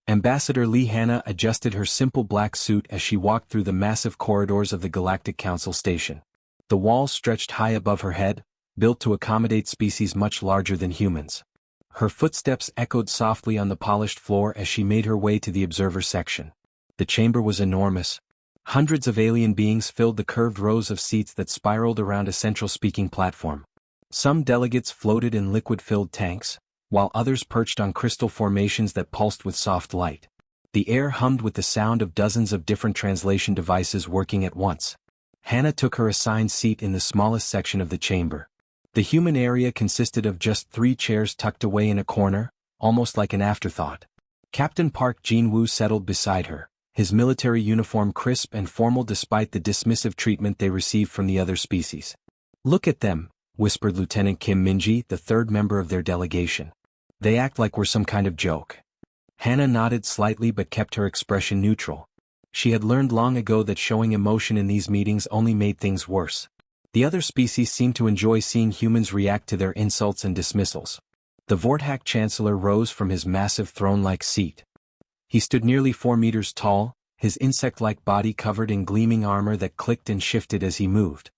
Ambassador Lee Hannah adjusted her simple black suit as she walked through the massive corridors of the Galactic Council station. The walls stretched high above her head, built to accommodate species much larger than humans. Her footsteps echoed softly on the polished floor as she made her way to the observer section. The chamber was enormous. Hundreds of alien beings filled the curved rows of seats that spiraled around a central speaking platform. Some delegates floated in liquid-filled tanks, while others perched on crystal formations that pulsed with soft light. The air hummed with the sound of dozens of different translation devices working at once. Hannah took her assigned seat in the smallest section of the chamber. The human area consisted of just 3 chairs tucked away in a corner, almost like an afterthought. Captain Park Jin-woo settled beside her, his military uniform crisp and formal despite the dismissive treatment they received from the other species. "Look at them," whispered Lieutenant Kim Minji, the third member of their delegation. "They act like we're some kind of joke." Hannah nodded slightly but kept her expression neutral. She had learned long ago that showing emotion in these meetings only made things worse. The other species seemed to enjoy seeing humans react to their insults and dismissals. The Vortak Chancellor rose from his massive throne-like seat. He stood nearly 4 meters tall, his insect-like body covered in gleaming armor that clicked and shifted as he moved.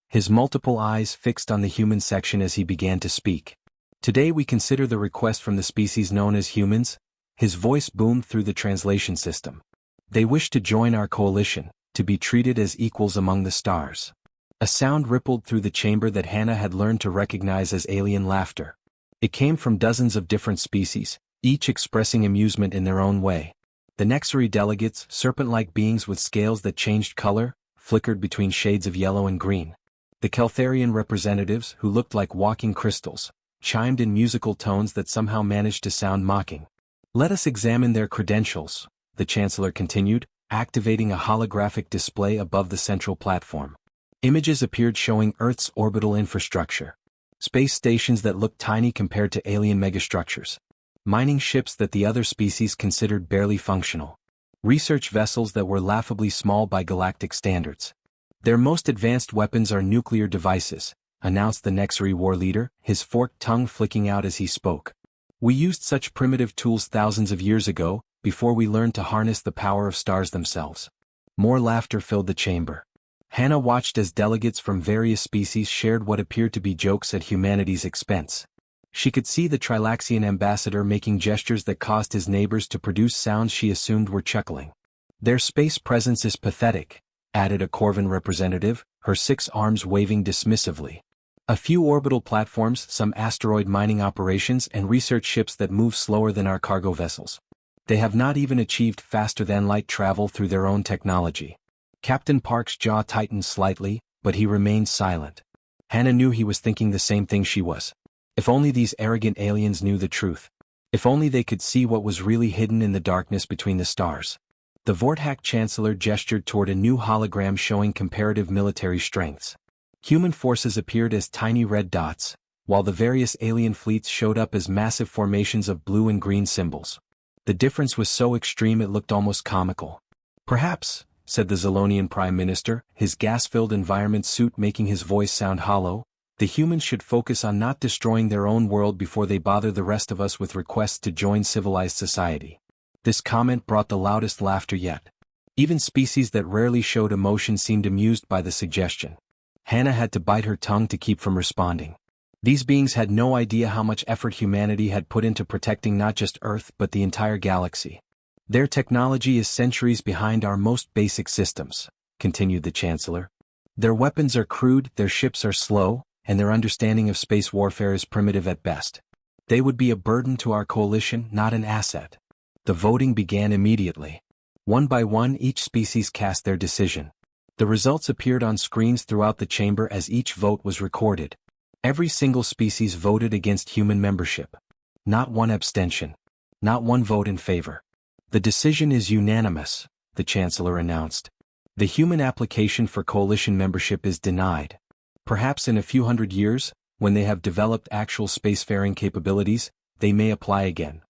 His multiple eyes fixed on the human section as he began to speak. "Today we consider the request from the species known as humans." His voice boomed through the translation system. "They wish to join our coalition, to be treated as equals among the stars." A sound rippled through the chamber that Hannah had learned to recognize as alien laughter. It came from dozens of different species, each expressing amusement in their own way. The Nexari delegates, serpent-like beings with scales that changed color, flickered between shades of yellow and green. The Keltharian representatives, who looked like walking crystals, chimed in musical tones that somehow managed to sound mocking. "Let us examine their credentials," the Chancellor continued, activating a holographic display above the central platform. Images appeared showing Earth's orbital infrastructure. Space stations that looked tiny compared to alien megastructures. Mining ships that the other species considered barely functional. Research vessels that were laughably small by galactic standards. "Their most advanced weapons are nuclear devices," announced the Nexari war leader, his forked tongue flicking out as he spoke. "We used such primitive tools thousands of years ago, before we learned to harness the power of stars themselves." More laughter filled the chamber. Hannah watched as delegates from various species shared what appeared to be jokes at humanity's expense. She could see the Trilaxian ambassador making gestures that caused his neighbors to produce sounds she assumed were chuckling. "Their space presence is pathetic," added a Corvin representative, her 6 arms waving dismissively. "A few orbital platforms, some asteroid mining operations and research ships that move slower than our cargo vessels. They have not even achieved faster-than-light travel through their own technology." Captain Park's jaw tightened slightly, but he remained silent. Hannah knew he was thinking the same thing she was. If only these arrogant aliens knew the truth. If only they could see what was really hidden in the darkness between the stars. The Vortak Chancellor gestured toward a new hologram showing comparative military strengths. Human forces appeared as tiny red dots, while the various alien fleets showed up as massive formations of blue and green symbols. The difference was so extreme it looked almost comical. "Perhaps," said the Zolonian Prime Minister, his gas-filled environment suit making his voice sound hollow, "the humans should focus on not destroying their own world before they bother the rest of us with requests to join civilized society." This comment brought the loudest laughter yet. Even species that rarely showed emotion seemed amused by the suggestion. Hannah had to bite her tongue to keep from responding. These beings had no idea how much effort humanity had put into protecting not just Earth but the entire galaxy. "Their technology is centuries behind our most basic systems," continued the Chancellor. "Their weapons are crude, their ships are slow, and their understanding of space warfare is primitive at best. They would be a burden to our coalition, not an asset." The voting began immediately. One by one each species cast their decision. The results appeared on screens throughout the chamber as each vote was recorded. Every single species voted against human membership. Not one abstention. Not one vote in favor. "The decision is unanimous," the Chancellor announced. "The human application for coalition membership is denied. Perhaps in a few hundred years, when they have developed actual spacefaring capabilities, they may apply again."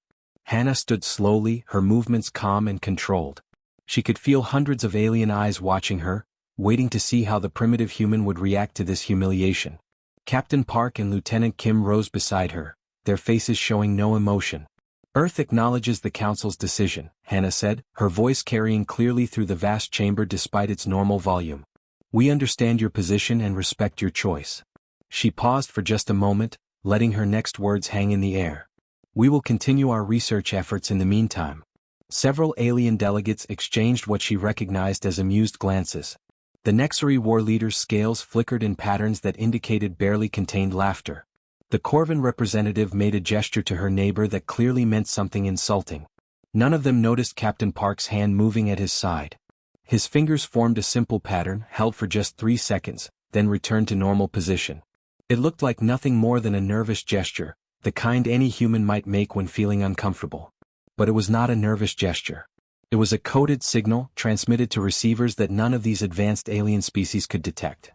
Hannah stood slowly, her movements calm and controlled. She could feel hundreds of alien eyes watching her, waiting to see how the primitive human would react to this humiliation. Captain Park and Lieutenant Kim rose beside her, their faces showing no emotion. Earth acknowledges the Council's decision, Hannah said, her voice carrying clearly through the vast chamber despite its normal volume. We understand your position and respect your choice. She paused for just a moment, letting her next words hang in the air. We will continue our research efforts in the meantime. Several alien delegates exchanged what she recognized as amused glances. The Nexari war leader's scales flickered in patterns that indicated barely contained laughter. The Corvin representative made a gesture to her neighbor that clearly meant something insulting. None of them noticed Captain Park's hand moving at his side. His fingers formed a simple pattern, held for just 3 seconds, then returned to normal position. It looked like nothing more than a nervous gesture, the kind any human might make when feeling uncomfortable. But it was not a nervous gesture. It was a coded signal transmitted to receivers that none of these advanced alien species could detect.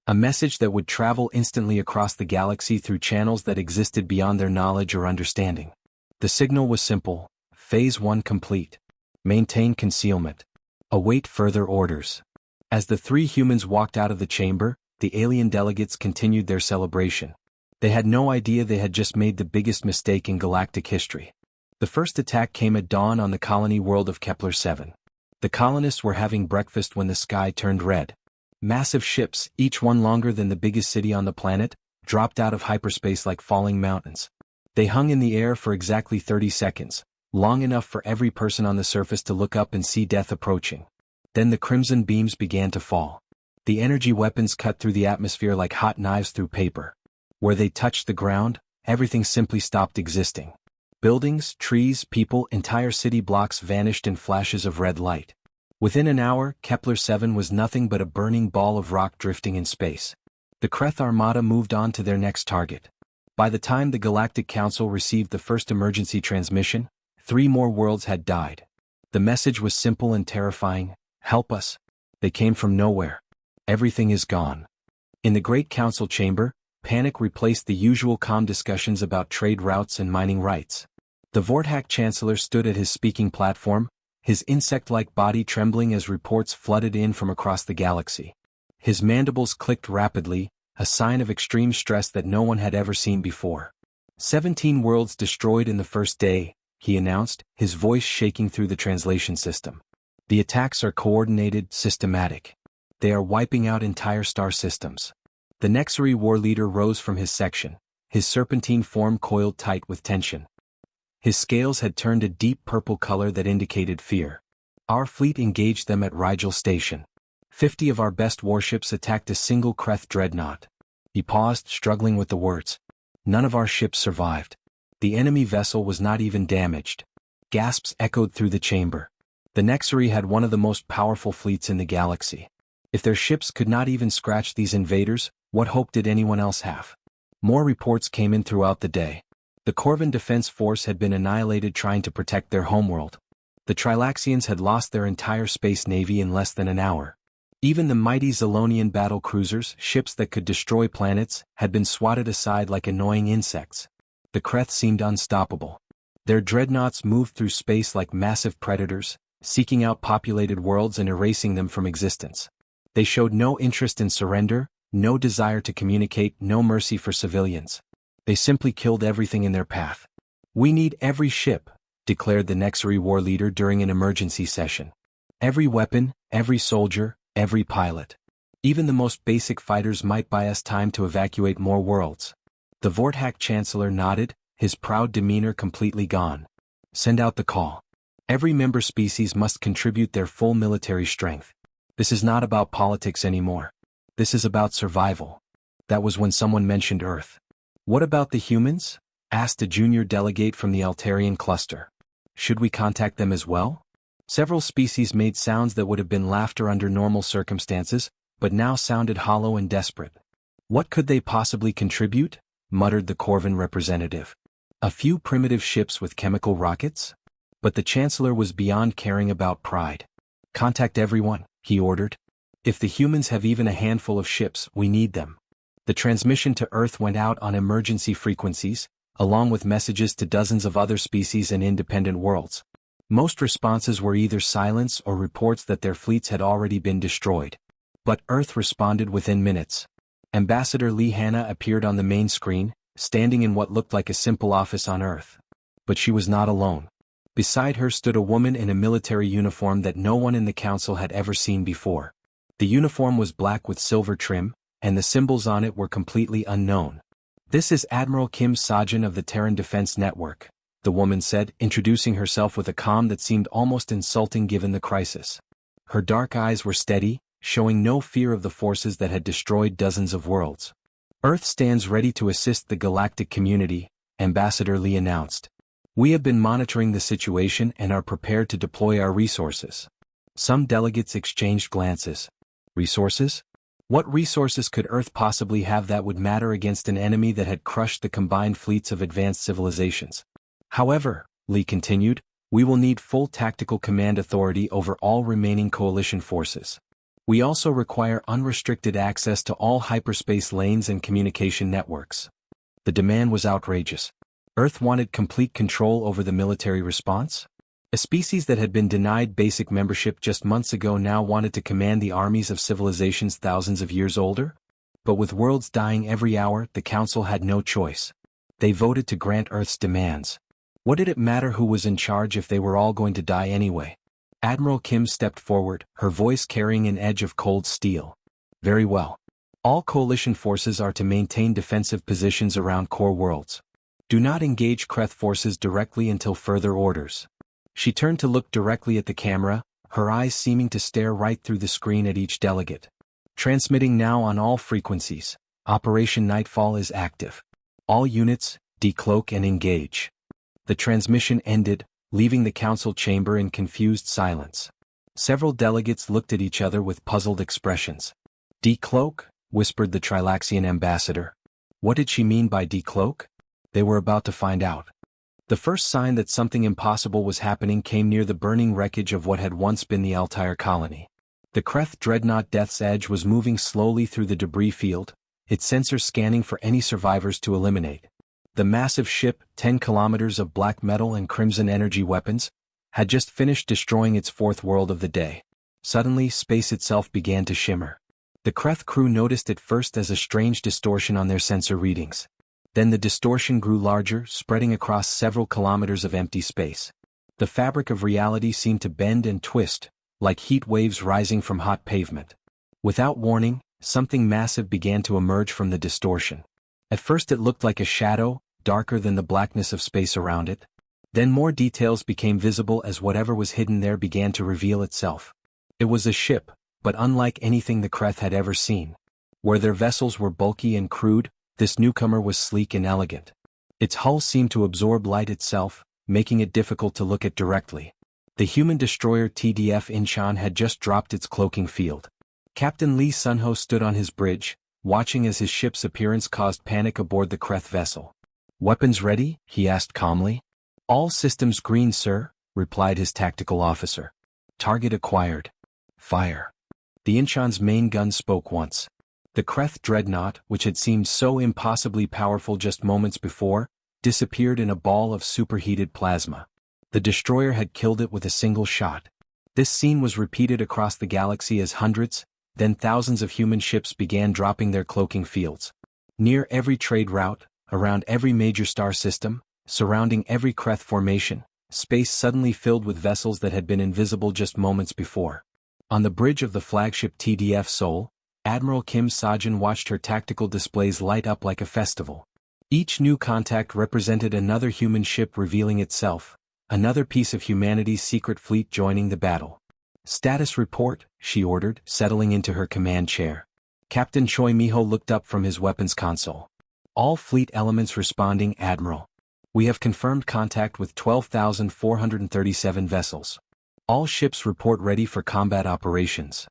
A message that would travel instantly across the galaxy through channels that existed beyond their knowledge or understanding. The signal was simple: Phase 1 complete. Maintain concealment. Await further orders. As the 3 humans walked out of the chamber, the alien delegates continued their celebration. They had no idea they had just made the biggest mistake in galactic history. The first attack came at dawn on the colony world of Kepler-7. The colonists were having breakfast when the sky turned red. Massive ships, each one longer than the biggest city on the planet, dropped out of hyperspace like falling mountains. They hung in the air for exactly 30 seconds, long enough for every person on the surface to look up and see death approaching. Then the crimson beams began to fall. The energy weapons cut through the atmosphere like hot knives through paper. Where they touched the ground, everything simply stopped existing. Buildings, trees, people, entire city blocks vanished in flashes of red light. Within an hour, Kepler-7 was nothing but a burning ball of rock drifting in space. The Kreth Armada moved on to their next target. By the time the Galactic Council received the first emergency transmission, 3 more worlds had died. The message was simple and terrifying: help us. They came from nowhere. Everything is gone. In the Great Council chamber, panic replaced the usual calm discussions about trade routes and mining rights. The Vortak Chancellor stood at his speaking platform, his insect-like body trembling as reports flooded in from across the galaxy. His mandibles clicked rapidly, a sign of extreme stress that no one had ever seen before. 17 worlds destroyed in the first day, he announced, his voice shaking through the translation system. The attacks are coordinated, systematic. They are wiping out entire star systems. The Nexari war leader rose from his section, his serpentine form coiled tight with tension. His scales had turned a deep purple color that indicated fear. Our fleet engaged them at Rigel Station. 50 of our best warships attacked a single Kreth dreadnought. He paused, struggling with the words. None of our ships survived. The enemy vessel was not even damaged. Gasps echoed through the chamber. The Nexari had one of the most powerful fleets in the galaxy. If their ships could not even scratch these invaders, what hope did anyone else have? More reports came in throughout the day. The Corvin Defense Force had been annihilated trying to protect their homeworld. The Trilaxians had lost their entire space navy in less than an hour. Even the mighty Zilonian battle cruisers, ships that could destroy planets, had been swatted aside like annoying insects. The Kreth seemed unstoppable. Their dreadnoughts moved through space like massive predators, seeking out populated worlds and erasing them from existence. They showed no interest in surrender, no desire to communicate, no mercy for civilians. They simply killed everything in their path. We need every ship, declared the Nexari war leader during an emergency session. Every weapon, every soldier, every pilot. Even the most basic fighters might buy us time to evacuate more worlds. The Vortak Chancellor nodded, his proud demeanor completely gone. Send out the call. Every member species must contribute their full military strength. This is not about politics anymore. This is about survival. That was when someone mentioned Earth. What about the humans? Asked a junior delegate from the Altarian cluster. Should we contact them as well? Several species made sounds that would have been laughter under normal circumstances, but now sounded hollow and desperate. What could they possibly contribute? Muttered the Corvin representative. A few primitive ships with chemical rockets? But the Chancellor was beyond caring about pride. Contact everyone, he ordered. If the humans have even a handful of ships, we need them. The transmission to Earth went out on emergency frequencies, along with messages to dozens of other species and independent worlds. Most responses were either silence or reports that their fleets had already been destroyed. But Earth responded within minutes. Ambassador Lee Hanna appeared on the main screen, standing in what looked like a simple office on Earth. But she was not alone. Beside her stood a woman in a military uniform that no one in the council had ever seen before. The uniform was black with silver trim, and the symbols on it were completely unknown. "This is Admiral Kim Sajin of the Terran Defense Network," the woman said, introducing herself with a calm that seemed almost insulting given the crisis. Her dark eyes were steady, showing no fear of the forces that had destroyed dozens of worlds. "Earth stands ready to assist the galactic community," Ambassador Lee announced. "We have been monitoring the situation and are prepared to deploy our resources." Some delegates exchanged glances. Resources? What resources could Earth possibly have that would matter against an enemy that had crushed the combined fleets of advanced civilizations? "However," Lee continued, "we will need full tactical command authority over all remaining coalition forces. We also require unrestricted access to all hyperspace lanes and communication networks." The demand was outrageous. Earth wanted complete control over the military response? A species that had been denied basic membership just months ago now wanted to command the armies of civilizations thousands of years older? But with worlds dying every hour, the Council had no choice. They voted to grant Earth's demands. What did it matter who was in charge if they were all going to die anyway? Admiral Kim stepped forward, her voice carrying an edge of cold steel. "Very well. All coalition forces are to maintain defensive positions around core worlds. Do not engage Kreth forces directly until further orders." She turned to look directly at the camera, her eyes seeming to stare right through the screen at each delegate. "Transmitting now on all frequencies. Operation Nightfall is active. All units, decloak and engage." The transmission ended, leaving the council chamber in confused silence. Several delegates looked at each other with puzzled expressions. "Decloak?" whispered the Trilaxian ambassador. What did she mean by decloak? They were about to find out. The first sign that something impossible was happening came near the burning wreckage of what had once been the Altair colony. The Kreth dreadnought Death's Edge was moving slowly through the debris field, its sensors scanning for any survivors to eliminate. The massive ship, 10 kilometers of black metal and crimson energy weapons, had just finished destroying its fourth world of the day. Suddenly, space itself began to shimmer. The Kreth crew noticed it first as a strange distortion on their sensor readings. Then the distortion grew larger, spreading across several kilometers of empty space. The fabric of reality seemed to bend and twist, like heat waves rising from hot pavement. Without warning, something massive began to emerge from the distortion. At first it looked like a shadow, darker than the blackness of space around it. Then more details became visible as whatever was hidden there began to reveal itself. It was a ship, but unlike anything the Kreth had ever seen. Where their vessels were bulky and crude, this newcomer was sleek and elegant. Its hull seemed to absorb light itself, making it difficult to look at directly. The human destroyer TDF Incheon had just dropped its cloaking field. Captain Lee Sunho stood on his bridge, watching as his ship's appearance caused panic aboard the Kreth vessel. "Weapons ready?" he asked calmly. "All systems green, sir," replied his tactical officer. "Target acquired. Fire." The Incheon's main gun spoke once. The Kreth dreadnought, which had seemed so impossibly powerful just moments before, disappeared in a ball of superheated plasma. The destroyer had killed it with a single shot. This scene was repeated across the galaxy as hundreds, then thousands of human ships began dropping their cloaking fields. Near every trade route, around every major star system, surrounding every Kreth formation, space suddenly filled with vessels that had been invisible just moments before. On the bridge of the flagship TDF Seoul, Admiral Kim Sajin watched her tactical displays light up like a festival. Each new contact represented another human ship revealing itself, another piece of humanity's secret fleet joining the battle. "Status report," she ordered, settling into her command chair. Captain Choi Miho looked up from his weapons console. "All fleet elements responding, Admiral. We have confirmed contact with 12,437 vessels. All ships report ready for combat operations."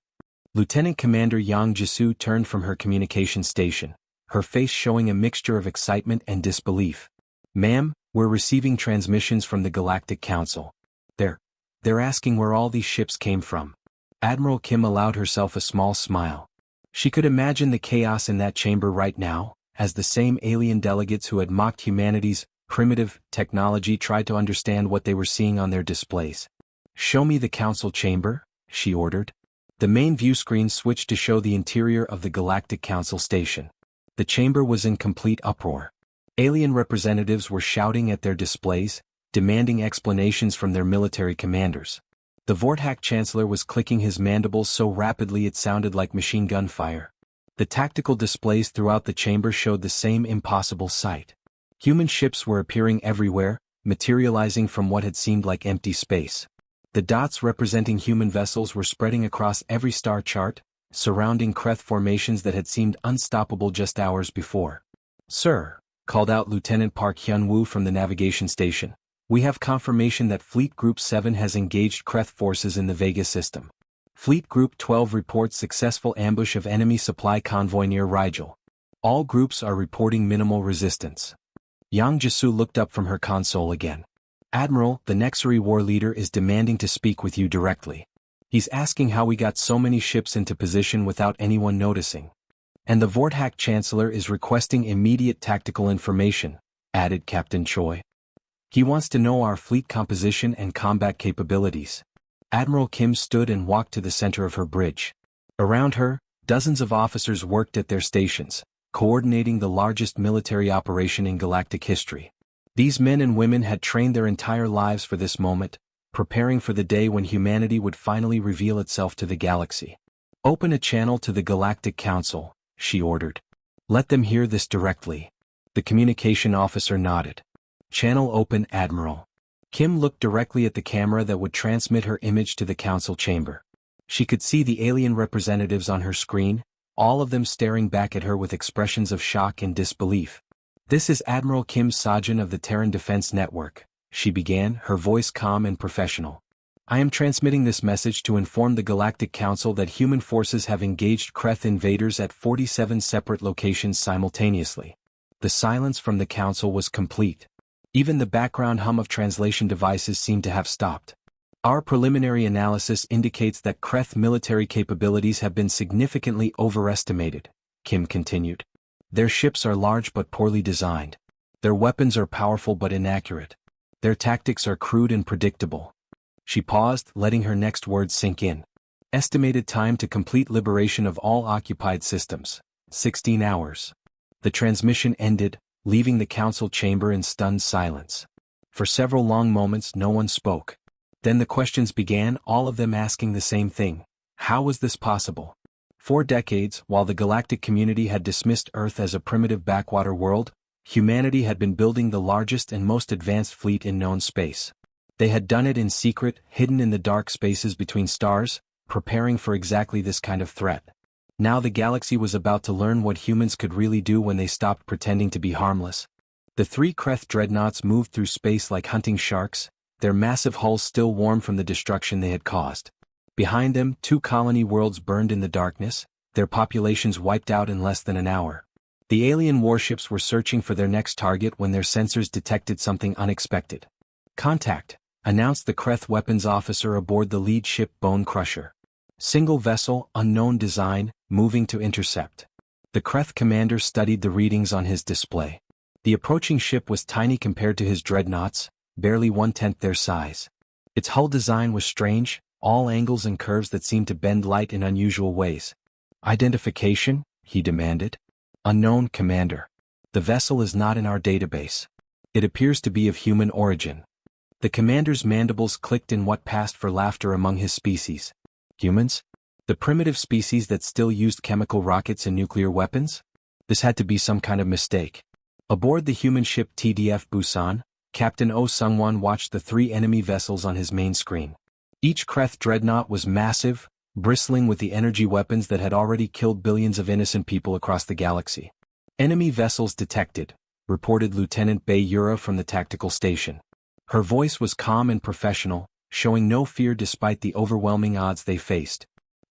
Lieutenant Commander Yang Jisoo turned from her communication station, her face showing a mixture of excitement and disbelief. "Ma'am, we're receiving transmissions from the Galactic Council. They're asking where all these ships came from." Admiral Kim allowed herself a small smile. She could imagine the chaos in that chamber right now, as the same alien delegates who had mocked humanity's primitive technology tried to understand what they were seeing on their displays. "Show me the council chamber," she ordered. The main view screen switched to show the interior of the Galactic Council station. The chamber was in complete uproar. Alien representatives were shouting at their displays, demanding explanations from their military commanders. The Vortak Chancellor was clicking his mandibles so rapidly it sounded like machine gun fire. The tactical displays throughout the chamber showed the same impossible sight. Human ships were appearing everywhere, materializing from what had seemed like empty space. The dots representing human vessels were spreading across every star chart, surrounding Kreth formations that had seemed unstoppable just hours before. "Sir," called out Lieutenant Park Hyun-woo from the navigation station, "we have confirmation that Fleet Group 7 has engaged Kreth forces in the Vega system. Fleet Group 12 reports successful ambush of enemy supply convoy near Rigel. All groups are reporting minimal resistance." Yang Jisu looked up from her console again. "Admiral, the HFY war leader is demanding to speak with you directly. He's asking how we got so many ships into position without anyone noticing. And the Vortak Chancellor is requesting immediate tactical information," added Captain Choi. "He wants to know our fleet composition and combat capabilities." Admiral Kim stood and walked to the center of her bridge. Around her, dozens of officers worked at their stations, coordinating the largest military operation in galactic history. These men and women had trained their entire lives for this moment, preparing for the day when humanity would finally reveal itself to the galaxy. "Open a channel to the Galactic Council," she ordered. "Let them hear this directly." The communication officer nodded. "Channel open, Admiral." Kim looked directly at the camera that would transmit her image to the council chamber. She could see the alien representatives on her screen, all of them staring back at her with expressions of shock and disbelief. "This is Admiral Kim Sajin of the Terran Defense Network," she began, her voice calm and professional. "I am transmitting this message to inform the Galactic Council that human forces have engaged Kreth invaders at 47 separate locations simultaneously." The silence from the council was complete. Even the background hum of translation devices seemed to have stopped. "Our preliminary analysis indicates that Kreth military capabilities have been significantly overestimated," Kim continued. "Their ships are large but poorly designed. Their weapons are powerful but inaccurate. Their tactics are crude and predictable." She paused, letting her next words sink in. "Estimated time to complete liberation of all occupied systems, 16 hours. The transmission ended, leaving the council chamber in stunned silence. For several long moments no one spoke. Then the questions began, all of them asking the same thing. How was this possible? For decades, while the galactic community had dismissed Earth as a primitive backwater world, humanity had been building the largest and most advanced fleet in known space. They had done it in secret, hidden in the dark spaces between stars, preparing for exactly this kind of threat. Now the galaxy was about to learn what humans could really do when they stopped pretending to be harmless. The three Kreth dreadnoughts moved through space like hunting sharks, their massive hulls still warm from the destruction they had caused. Behind them, 2 colony worlds burned in the darkness, their populations wiped out in less than an hour. The alien warships were searching for their next target when their sensors detected something unexpected. "Contact," announced the Kreth weapons officer aboard the lead ship Bone Crusher. "Single vessel, unknown design, moving to intercept." The Kreth commander studied the readings on his display. The approaching ship was tiny compared to his dreadnoughts, barely 1/10 their size. Its hull design was strange, all angles and curves that seemed to bend light in unusual ways. "Identification?" he demanded. "Unknown, Commander. The vessel is not in our database. It appears to be of human origin." The commander's mandibles clicked in what passed for laughter among his species. Humans? The primitive species that still used chemical rockets and nuclear weapons? This had to be some kind of mistake. Aboard the human ship TDF Busan, Captain Oh Sungwon watched the 3 enemy vessels on his main screen. Each Kreth dreadnought was massive, bristling with the energy weapons that had already killed billions of innocent people across the galaxy. "Enemy vessels detected," reported Lieutenant Bei Yura from the tactical station. Her voice was calm and professional, showing no fear despite the overwhelming odds they faced.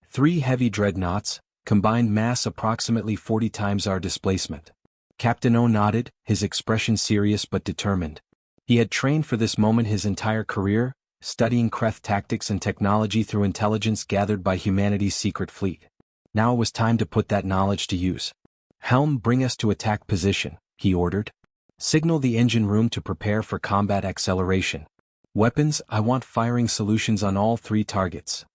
3 heavy dreadnoughts, combined mass approximately 40 times our displacement. Captain O nodded, his expression serious but determined. He had trained for this moment his entire career, studying Kreth tactics and technology through intelligence gathered by humanity's secret fleet. Now it was time to put that knowledge to use. "Helm, bring us to attack position," he ordered. "Signal the engine room to prepare for combat acceleration. Weapons, I want firing solutions on all 3 targets."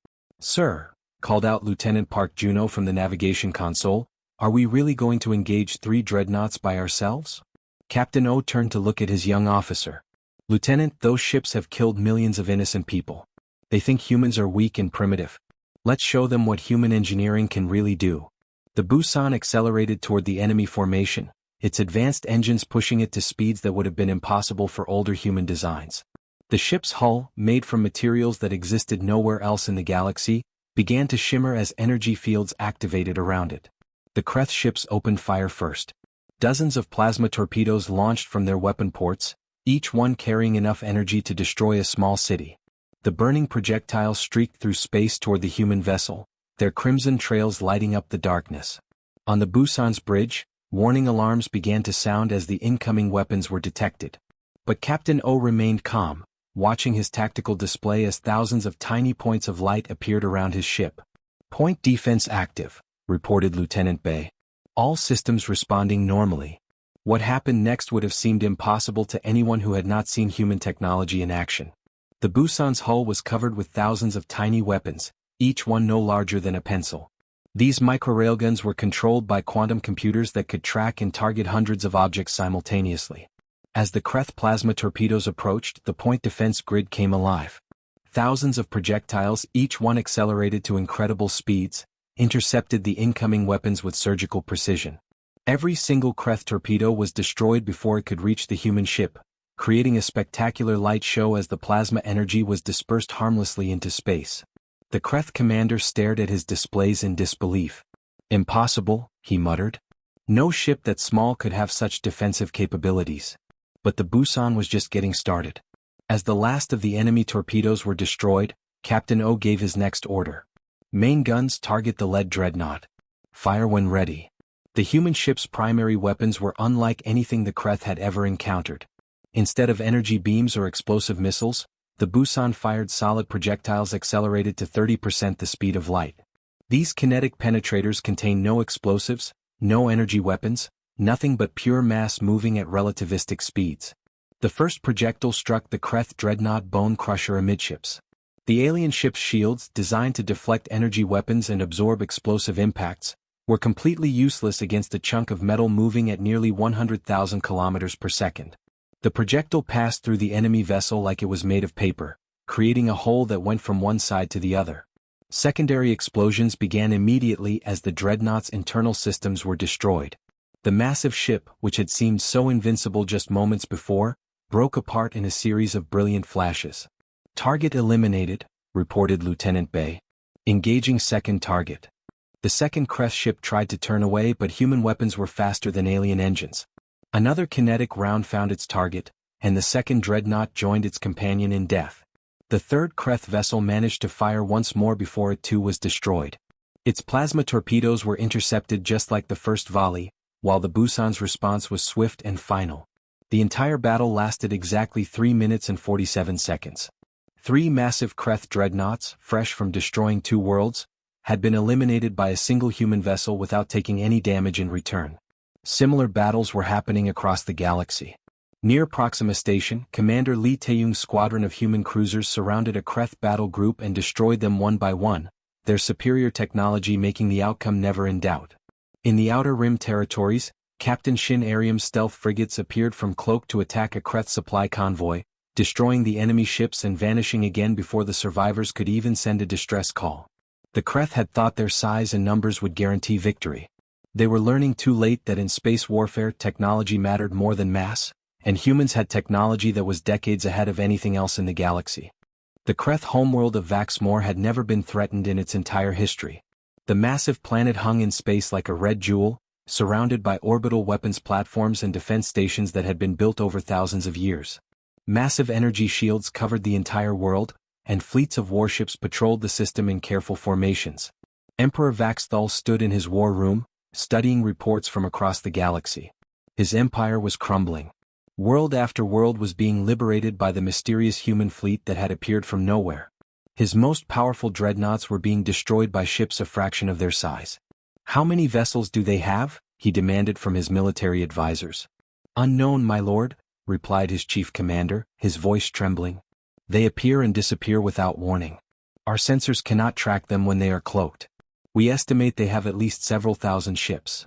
"Sir," called out Lieutenant Park Juno from the navigation console, "are we really going to engage 3 dreadnoughts by ourselves?" Captain O turned to look at his young officer. "Lieutenant, those ships have killed millions of innocent people. They think humans are weak and primitive. Let's show them what human engineering can really do." The Busan accelerated toward the enemy formation, its advanced engines pushing it to speeds that would have been impossible for older human designs. The ship's hull, made from materials that existed nowhere else in the galaxy, began to shimmer as energy fields activated around it. The Kreth ships opened fire first. Dozens of plasma torpedoes launched from their weapon ports, each one carrying enough energy to destroy a small city. The burning projectiles streaked through space toward the human vessel, their crimson trails lighting up the darkness. On the Busan's bridge, warning alarms began to sound as the incoming weapons were detected. But Captain O remained calm, watching his tactical display as thousands of tiny points of light appeared around his ship. "Point defense active," reported Lieutenant Bay. "All systems responding normally." What happened next would have seemed impossible to anyone who had not seen human technology in action. The Busan's hull was covered with thousands of tiny weapons, each one no larger than a pencil. These micro-railguns were controlled by quantum computers that could track and target hundreds of objects simultaneously. As the Kreth plasma torpedoes approached, the point defense grid came alive. Thousands of projectiles, each one accelerated to incredible speeds, intercepted the incoming weapons with surgical precision. Every single Kreth torpedo was destroyed before it could reach the human ship, creating a spectacular light show as the plasma energy was dispersed harmlessly into space. The Kreth commander stared at his displays in disbelief. "Impossible," he muttered. "No ship that small could have such defensive capabilities." But the Busan was just getting started. As the last of the enemy torpedoes were destroyed, Captain O gave his next order. "Main guns target the lead dreadnought. Fire when ready." The human ship's primary weapons were unlike anything the Kreth had ever encountered. Instead of energy beams or explosive missiles, the Busan fired solid projectiles accelerated to 30% the speed of light. These kinetic penetrators contained no explosives, no energy weapons, nothing but pure mass moving at relativistic speeds. The first projectile struck the Kreth dreadnought bone crusher amidships. The alien ship's shields, designed to deflect energy weapons and absorb explosive impacts, were completely useless against a chunk of metal moving at nearly 100,000 kilometers per second. The projectile passed through the enemy vessel like it was made of paper, creating a hole that went from one side to the other. Secondary explosions began immediately as the dreadnought's internal systems were destroyed. The massive ship, which had seemed so invincible just moments before, broke apart in a series of brilliant flashes. "Target eliminated," reported Lieutenant Bay. "Engaging second target." The second Kreth ship tried to turn away, but human weapons were faster than alien engines. Another kinetic round found its target, and the second dreadnought joined its companion in death. The third Kreth vessel managed to fire once more before it too was destroyed. Its plasma torpedoes were intercepted just like the first volley, while the Busan's response was swift and final. The entire battle lasted exactly 3 minutes and 47 seconds. 3 massive Kreth dreadnoughts, fresh from destroying 2 worlds, had been eliminated by a single human vessel without taking any damage in return. Similar battles were happening across the galaxy. Near Proxima Station, Commander Lee Taeyung's squadron of human cruisers surrounded a Kreth battle group and destroyed them one by one, their superior technology making the outcome never in doubt. In the Outer Rim territories, Captain Shin Arium's stealth frigates appeared from cloak to attack a Kreth supply convoy, destroying the enemy ships and vanishing again before the survivors could even send a distress call. The Kreth had thought their size and numbers would guarantee victory. They were learning too late that in space warfare technology mattered more than mass, and humans had technology that was decades ahead of anything else in the galaxy. The Kreth homeworld of Vaxmore had never been threatened in its entire history. The massive planet hung in space like a red jewel, surrounded by orbital weapons platforms and defense stations that had been built over thousands of years. Massive energy shields covered the entire world, and fleets of warships patrolled the system in careful formations. Emperor Vaxthal stood in his war room, studying reports from across the galaxy. His empire was crumbling. World after world was being liberated by the mysterious human fleet that had appeared from nowhere. His most powerful dreadnoughts were being destroyed by ships a fraction of their size. "How many vessels do they have?" he demanded from his military advisors. "Unknown, my lord," replied his chief commander, his voice trembling. "They appear and disappear without warning. Our sensors cannot track them when they are cloaked. We estimate they have at least several thousand ships."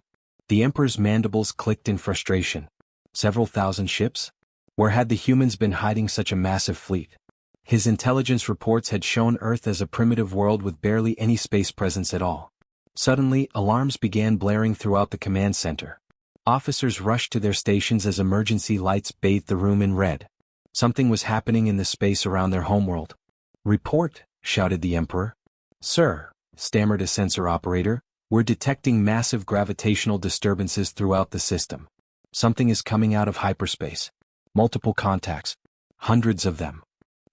The Emperor's mandibles clicked in frustration. Several thousand ships? Where had the humans been hiding such a massive fleet? His intelligence reports had shown Earth as a primitive world with barely any space presence at all. Suddenly, alarms began blaring throughout the command center. Officers rushed to their stations as emergency lights bathed the room in red. Something was happening in the space around their homeworld. "Report," shouted the Emperor. "Sir," stammered a sensor operator, "we're detecting massive gravitational disturbances throughout the system. Something is coming out of hyperspace. Multiple contacts. Hundreds of them."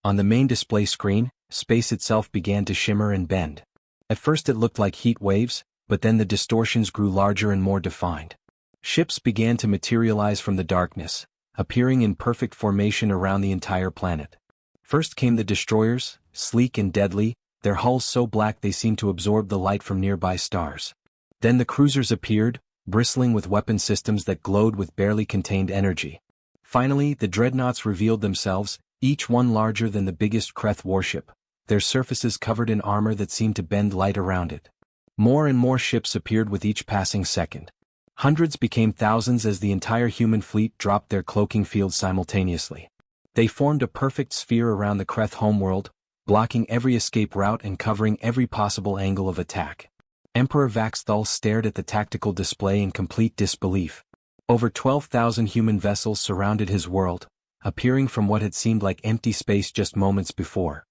On the main display screen, space itself began to shimmer and bend. At first it looked like heat waves, but then the distortions grew larger and more defined. Ships began to materialize from the darkness, appearing in perfect formation around the entire planet. First came the destroyers, sleek and deadly, their hulls so black they seemed to absorb the light from nearby stars. Then the cruisers appeared, bristling with weapon systems that glowed with barely contained energy. Finally, the dreadnoughts revealed themselves, each one larger than the biggest Kreth warship, their surfaces covered in armor that seemed to bend light around it. More and more ships appeared with each passing second. Hundreds became thousands as the entire human fleet dropped their cloaking fields simultaneously. They formed a perfect sphere around the Kreth homeworld, blocking every escape route and covering every possible angle of attack. Emperor Vaxthal stared at the tactical display in complete disbelief. Over 12,000 human vessels surrounded his world, appearing from what had seemed like empty space just moments before.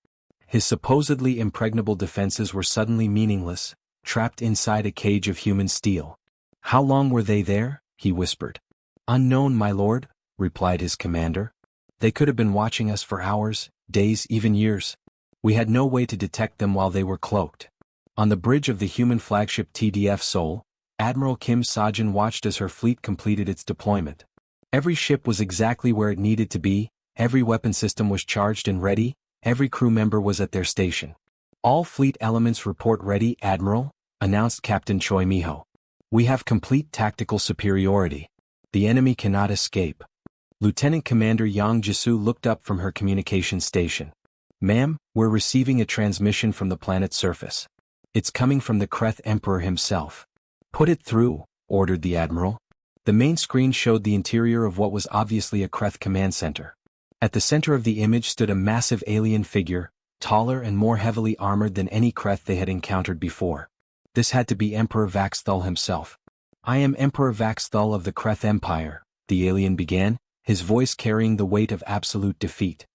His supposedly impregnable defenses were suddenly meaningless, trapped inside a cage of human steel. "How long were they there?" he whispered. "Unknown, my lord," replied his commander. "They could have been watching us for hours, days, even years. We had no way to detect them while they were cloaked." On the bridge of the human flagship TDF Seoul, Admiral Kim Sajin watched as her fleet completed its deployment. Every ship was exactly where it needed to be, every weapon system was charged and ready, every crew member was at their station. "All fleet elements report ready, Admiral," announced Captain Choi Miho. "We have complete tactical superiority. The enemy cannot escape." Lieutenant Commander Yang Jisoo looked up from her communication station. "Ma'am, we're receiving a transmission from the planet's surface. It's coming from the Kreth Emperor himself." "Put it through," ordered the Admiral. The main screen showed the interior of what was obviously a Kreth command center. At the center of the image stood a massive alien figure, taller and more heavily armored than any Kreth they had encountered before. This had to be Emperor Vaxthal himself. "I am Emperor Vaxthal of the Kreth Empire," the alien began, his voice carrying the weight of absolute defeat.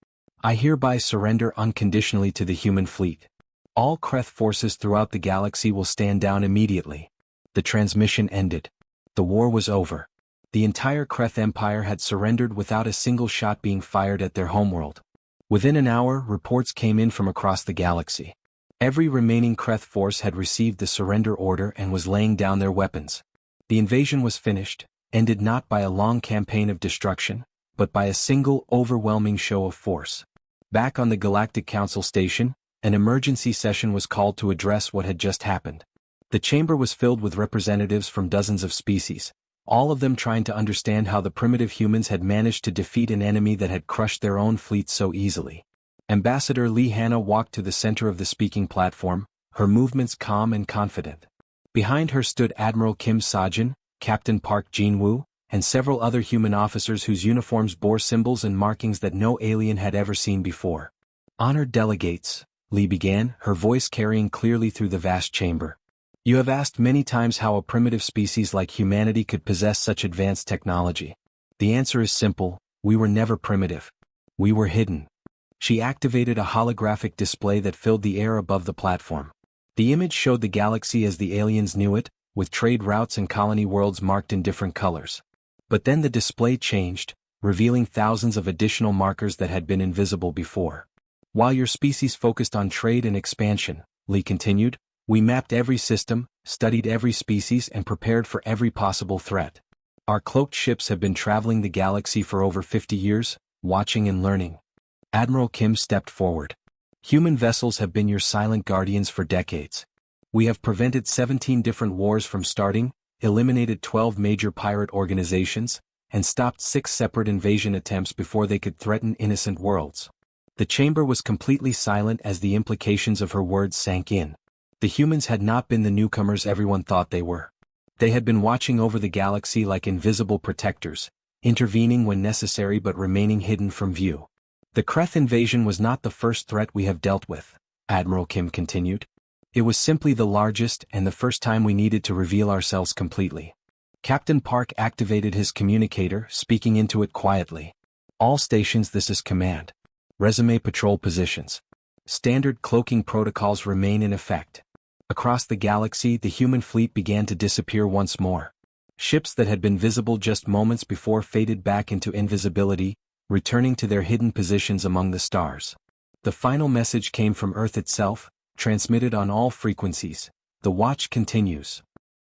"I hereby surrender unconditionally to the human fleet. All Kreth forces throughout the galaxy will stand down immediately." The transmission ended. The war was over. The entire Kreth Empire had surrendered without a single shot being fired at their homeworld. Within an hour, reports came in from across the galaxy. Every remaining Kreth force had received the surrender order and was laying down their weapons. The invasion was finished, ended not by a long campaign of destruction, but by a single overwhelming show of force. Back on the Galactic Council station, an emergency session was called to address what had just happened. The chamber was filled with representatives from dozens of species, all of them trying to understand how the primitive humans had managed to defeat an enemy that had crushed their own fleet so easily. Ambassador Lee Hanna walked to the center of the speaking platform, her movements calm and confident. Behind her stood Admiral Kim Sajin, Captain Park Jin-woo, and several other human officers whose uniforms bore symbols and markings that no alien had ever seen before. "Honored delegates," Lee began, her voice carrying clearly through the vast chamber. "You have asked many times how a primitive species like humanity could possess such advanced technology. The answer is simple: we were never primitive. We were hidden." She activated a holographic display that filled the air above the platform. The image showed the galaxy as the aliens knew it, with trade routes and colony worlds marked in different colors. But then the display changed, revealing thousands of additional markers that had been invisible before. "While your species focused on trade and expansion," Lee continued, "we mapped every system, studied every species and prepared for every possible threat. Our cloaked ships have been traveling the galaxy for over 50 years, watching and learning." Admiral Kim stepped forward. "Human vessels have been your silent guardians for decades. We have prevented 17 different wars from starting, eliminated 12 major pirate organizations, and stopped 6 separate invasion attempts before they could threaten innocent worlds." The chamber was completely silent as the implications of her words sank in. The humans had not been the newcomers everyone thought they were. They had been watching over the galaxy like invisible protectors, intervening when necessary but remaining hidden from view. The Kreth invasion was not the first threat we have dealt with, Admiral Kim continued. It was simply the largest and the first time we needed to reveal ourselves completely. Captain Park activated his communicator, speaking into it quietly. All stations, this is command. Resume patrol positions. Standard cloaking protocols remain in effect. Across the galaxy, the human fleet began to disappear once more. Ships that had been visible just moments before faded back into invisibility, returning to their hidden positions among the stars. The final message came from Earth itself, transmitted on all frequencies. The watch continues.